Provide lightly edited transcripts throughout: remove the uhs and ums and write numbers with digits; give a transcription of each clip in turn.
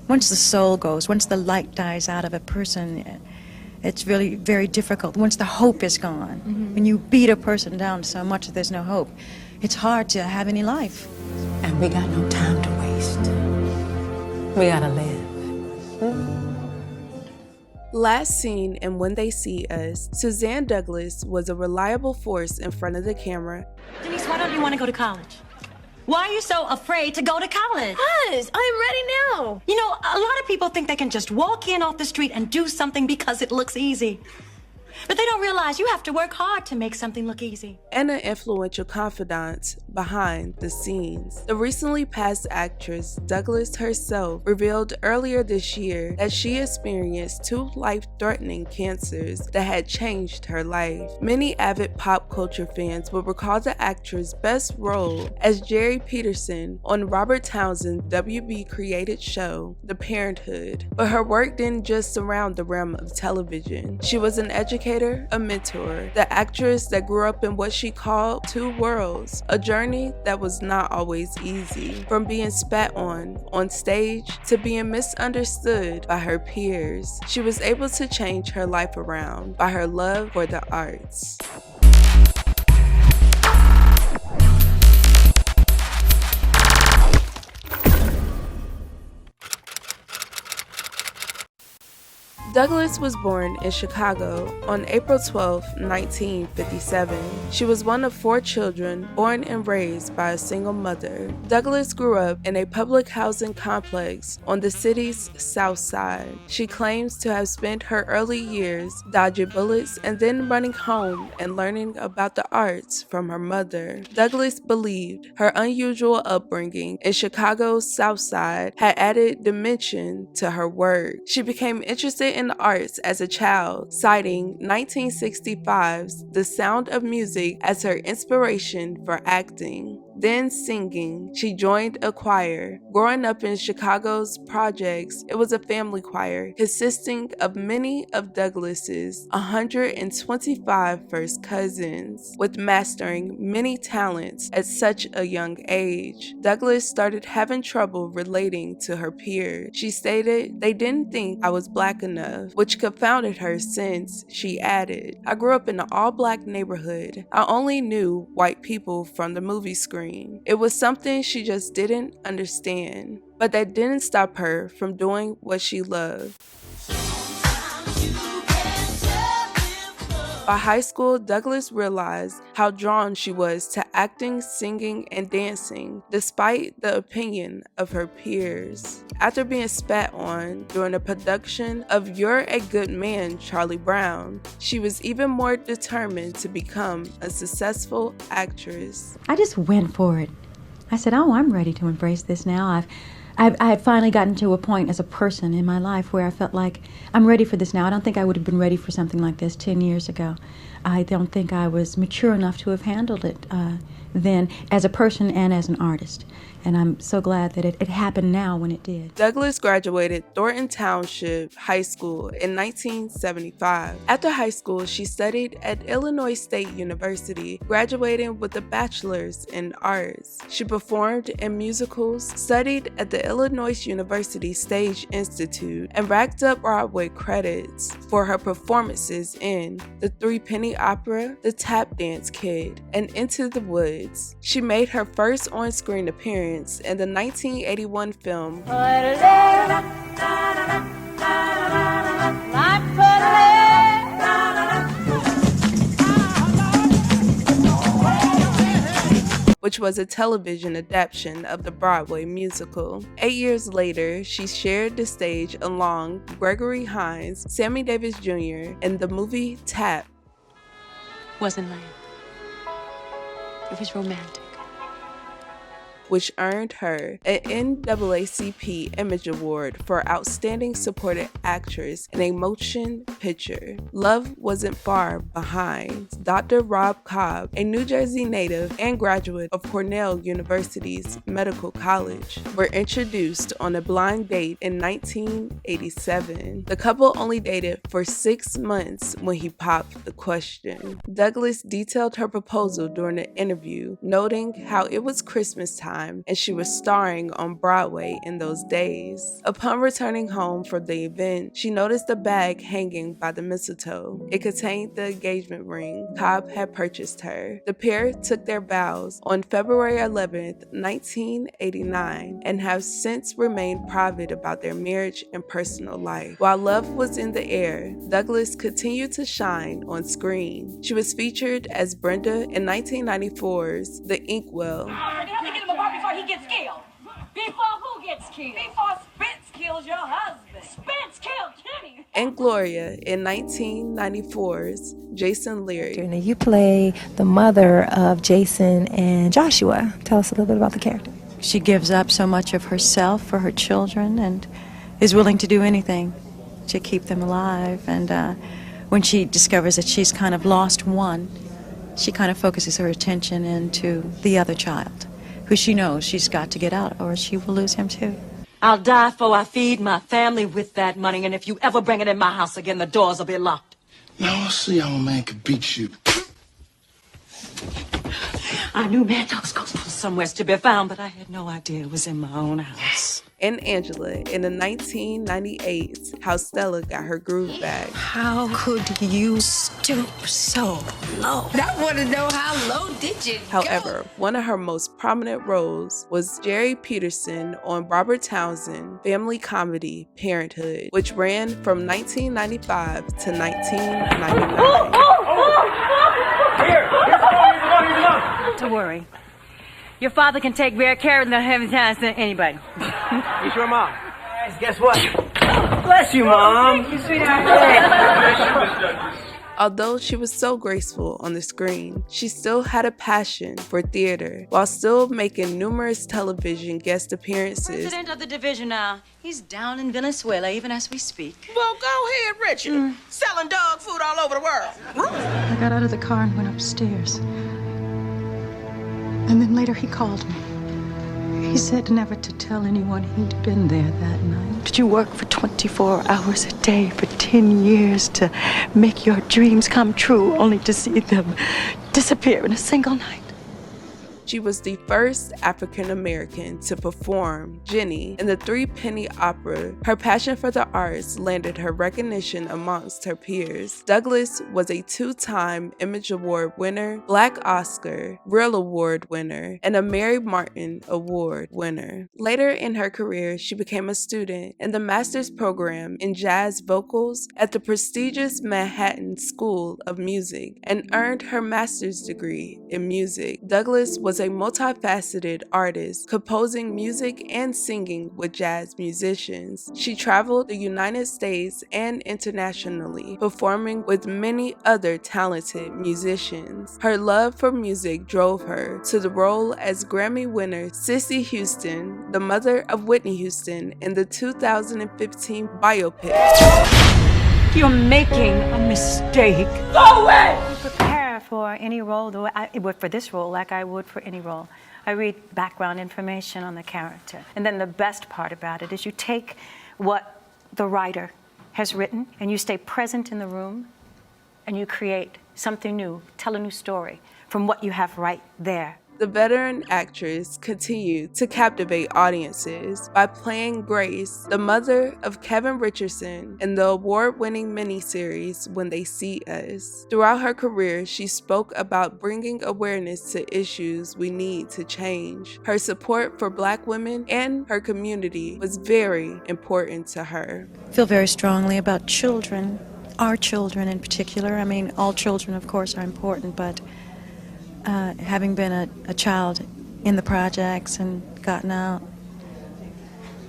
Once the soul goes, once the light dies out of a person, it's really very difficult. Once the hope is gone, when you beat a person down so much that there's no hope, it's hard to have any life. And we got no time to waste. We gotta live. Last seen in When They See Us, Suzanne Douglas was a reliable force in front of the camera. Denise, why don't you want to go to college? Why are you so afraid to go to college? Because I'm ready now. You know, a lot of people think they can just walk in off the street and do something because it looks easy. But they don't realize you have to work hard to make something look easy. And an influential confidant behind the scenes. The recently passed actress Douglas herself revealed earlier this year that she experienced 2 life-threatening cancers that had changed her life. Many avid pop culture fans will recall the actress' best role as Jerry Peterson on Robert Townsend's WB-created show, The Parenthood. But her work didn't just surround the realm of television. She was an educator, a mentor, the actress that grew up in what she called 2 worlds, a journey that was not always easy. From being spat on stage to being misunderstood by her peers, she was able to change her life around by her love for the arts. Douglas was born in Chicago on April 12, 1957. She was one of 4 children born and raised by a single mother. Douglas grew up in a public housing complex on the city's south side. She claims to have spent her early years dodging bullets and then running home and learning about the arts from her mother. Douglas believed her unusual upbringing in Chicago's south side had added dimension to her work. She became interested in the arts as a child, citing 1965's The Sound of Music as her inspiration for acting. Then singing, she joined a choir. Growing up in Chicago's projects, it was a family choir consisting of many of Douglas's 125 first cousins. With mastering many talents at such a young age, Douglas started having trouble relating to her peers. She stated, "They didn't think I was black enough," which confounded her since she added, "I grew up in an all-black neighborhood. I only knew white people from the movie screen." It was something she just didn't understand, but that didn't stop her from doing what she loved. By high school, Douglas realized how drawn she was to acting, singing, and dancing, despite the opinion of her peers. After being spat on during a production of You're a Good Man, Charlie Brown, she was even more determined to become a successful actress. I just went for it. I said, oh, I'm ready to embrace this now. I had finally gotten to a point as a person in my life where I felt like I'm ready for this now. I don't think I would have been ready for something like this 10 years ago. I don't think I was mature enough to have handled it then as a person and as an artist. And I'm so glad that it happened now when it did. Douglas graduated Thornton Township High School in 1975. After high school, she studied at Illinois State University, graduating with a bachelor's in arts. She performed in musicals, studied at the Illinois University Stage Institute, and racked up Broadway credits for her performances in The Three Penny Opera, The Tap Dance Kid, and Into the Woods. She made her first on-screen appearance in the 1981 film which was a television adaptation of the Broadway musical. 8 years later, she shared the stage along Gregory Hines, Sammy Davis Jr. in the movie Tap. Wasn't lame. It was romantic. Which earned her an NAACP Image Award for Outstanding Supporting Actress in a Motion Picture. Love wasn't far behind. Dr. Rob Cobb, a New Jersey native and graduate of Cornell University's Medical College, were introduced on a blind date in 1987. The couple only dated for 6 months when he popped the question. Douglas detailed her proposal during the interview, noting how it was Christmas time time, and she was starring on Broadway in those days. Upon returning home from the event, she noticed a bag hanging by the mistletoe. It contained the engagement ring Cobb had purchased her. The pair took their vows on February 11th, 1989, and have since remained private about their marriage and personal life. While love was in the air, Douglas continued to shine on screen. She was featured as Brenda in 1994's The Inkwell. You have to get him a bar before he gets killed. Before who gets killed? Before Spence kills your husband. Spence killed Kenny. And Gloria in 1994's Jason Leary. Now you play the mother of Jason and Joshua. Tell us a little bit about the character. She gives up so much of herself for her children and is willing to do anything to keep them alive. And when she discovers that she's kind of lost one, she kind of focuses her attention into the other child, who she knows she's got to get out or she will lose him too. I'll die before I feed my family with that money, and if you ever bring it in my house again, the doors will be locked. Now I'll see how a man can beat you. I knew Mantos was somewhere to be found, but I had no idea it was in my own house. And Angela in the 1998's How Stella Got Her Groove Back. How could you stoop so low? I want to know how low did you go? However, one of her most prominent roles was Jerry Peterson on Robert Townsend's family comedy Parenthood, which ran from 1995 to 1999. Not to worry. Your father can take better care of the heavy times than anybody. You sure, Mom? Guess what? Bless you, Mom. Thank you, sweetheart. Although she was so graceful on the screen, she still had a passion for theater, while still making numerous television guest appearances. President of the division now. He's down in Venezuela even as we speak. Well, go ahead, Richard. Selling dog food all over the world. I got out of the car and went upstairs. And then later he called me. He said never to tell anyone he'd been there that night. Did you work for 24 hours a day for 10 years to make your dreams come true, only to see them disappear in a single night? She was the first African-American to perform Jenny in the three-penny opera. Her passion for the arts landed her recognition amongst her peers. Douglas was a two-time Image Award winner, Black Oscar, Real Award winner, and a Mary Martin Award winner. Later in her career, she became a student in the master's program in jazz vocals at the prestigious Manhattan School of Music and earned her master's degree in music. Douglas was a multifaceted artist, composing music and singing with jazz musicians. She traveled the United States and internationally, performing with many other talented musicians. Her love for music drove her to the role as Grammy winner Cissy Houston, the mother of Whitney Houston, in the 2015 biopic. You're making a mistake. Go away! Prepare for any role, though I would for this role, like I would for any role. I read background information on the character. And then the best part about it is you take what the writer has written and you stay present in the room and you create something new, tell a new story from what you have right there. The veteran actress continued to captivate audiences by playing Grace, the mother of Kevin Richardson, in the award-winning miniseries When They See Us. Throughout her career, she spoke about bringing awareness to issues we need to change. Her support for Black women and her community was very important to her. I feel very strongly about children, our children in particular. I mean, all children, of course, are important, but having been a child in the projects and gotten out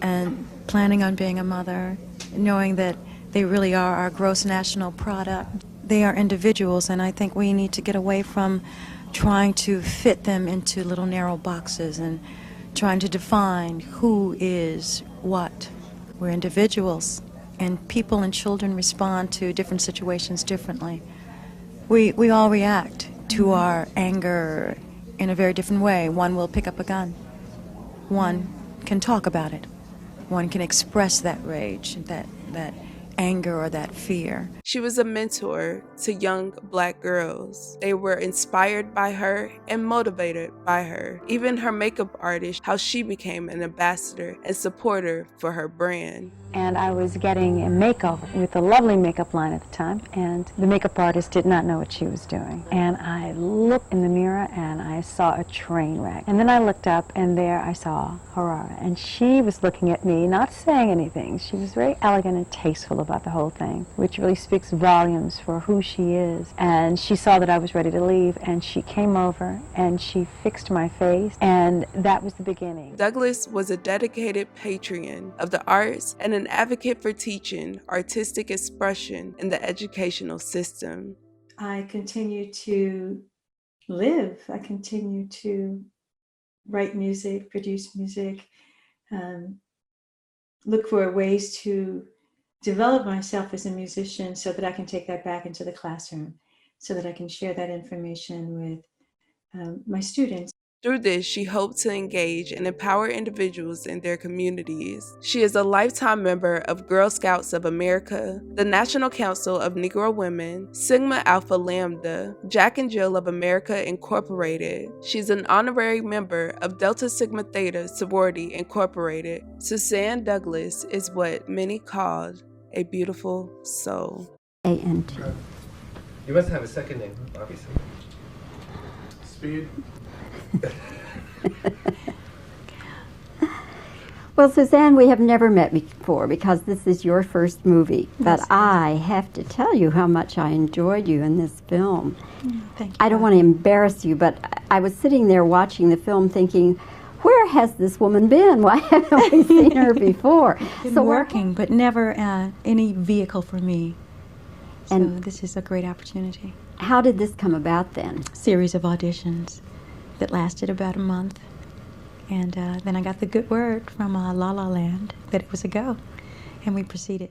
and planning on being a mother, knowing that they really are our gross national product. They are individuals, and I think we need to get away from trying to fit them into little narrow boxes and trying to define who is what. We're individuals, and people and children respond to different situations differently. We all react to our anger in a very different way. One will pick up a gun. One can talk about it. One can express that rage, that anger or that fear. She was a mentor to young Black girls. They were inspired by her and motivated by her. Even her makeup artist, how she became an ambassador and supporter for her brand. And I was getting a makeover with a lovely makeup line at the time, and the makeup artist did not know what she was doing. And I looked in the mirror and I saw a train wreck. And then I looked up and there I saw Aurora, and she was looking at me, not saying anything. She was very elegant and tasteful about the whole thing, which really speaks volumes for who she is. And she saw that I was ready to leave, and she came over and she fixed my face, and that was the beginning. Douglas was a dedicated patron of the arts and an advocate for teaching artistic expression in the educational system. I continue to live. I continue to write music, produce music, look for ways to develop myself as a musician so that I can take that back into the classroom, so that I can share that information with my students. Through this, she hoped to engage and empower individuals in their communities. She is a lifetime member of Girl Scouts of America, the National Council of Negro Women, Sigma Alpha Lambda, Jack and Jill of America Incorporated. She's an honorary member of Delta Sigma Theta Sorority Incorporated. Suzanne Douglas is what many called a beautiful soul. A-N-T. You must have a second name, obviously. Speed. Well, Suzanne, we have never met before because this is your first movie, but I have to tell you how much I enjoyed you in this film. Thank you. I don't want to embarrass you, but I was sitting there watching the film thinking, where has this woman been? Why haven't we seen her before? Been working, but never any vehicle for me. So this is a great opportunity. How did this come about then? Series of auditions that lasted about a month. And then I got the good word from La La Land that it was a go, and we proceeded.